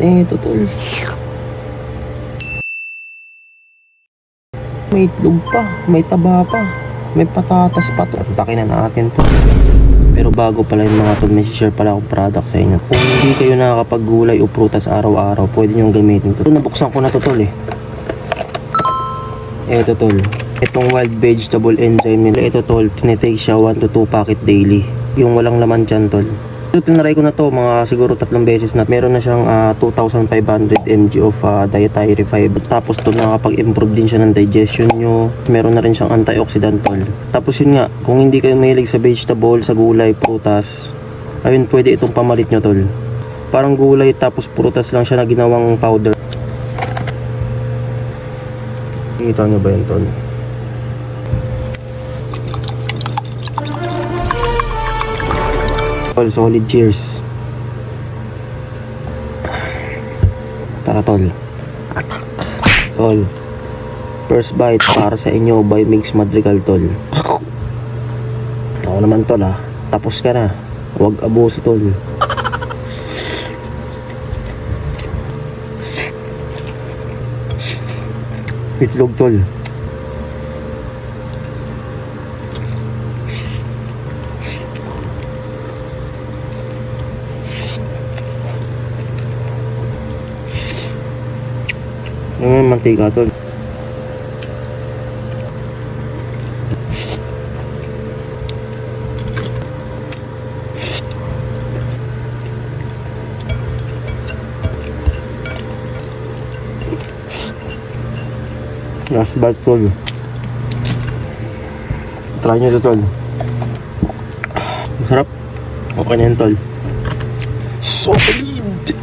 Eto tol. May itlog pa, may taba pa, may patatas pa to. Takin na natin to. Pero bago pala yung mga tol, may share pala akong product sa inyo. Kung hindi kayo nakakapaggulay o prutas araw-araw, pwede nyo gamitin to. Nabuksan ko na to tol eh. Eto tol. Itong wild vegetable enzyme nila. Ito tol, tinitake siya 1 to 2 packet daily. Yung walang laman dyan tol. So, tinry ko na to mga siguro 3 beses na. Meron na siyang 2,500 mg of dietary fiber. Tapos to nakapag-improve din siya ng digestion nyo. Meron na rin siyang antioxidant tol. Tapos yun nga, kung hindi kayo mahilig sa vegetable, sa gulay, prutas, ayun pwede itong pamalit nyo tol. Parang gulay tapos prutas lang siya na ginawang powder. Kita nyo ba yun tol? Solid cheers. Tara tol. Atak. Tol. First bite para sa inyo by Mix Madrigal tol. Ako naman tol ha. Tapos ka na. Huwag abuso tol. Itlog tol. Yung mantika tol. Last bite tol. Try nyo to tol. Masarap. Okay na yun tol. Solid.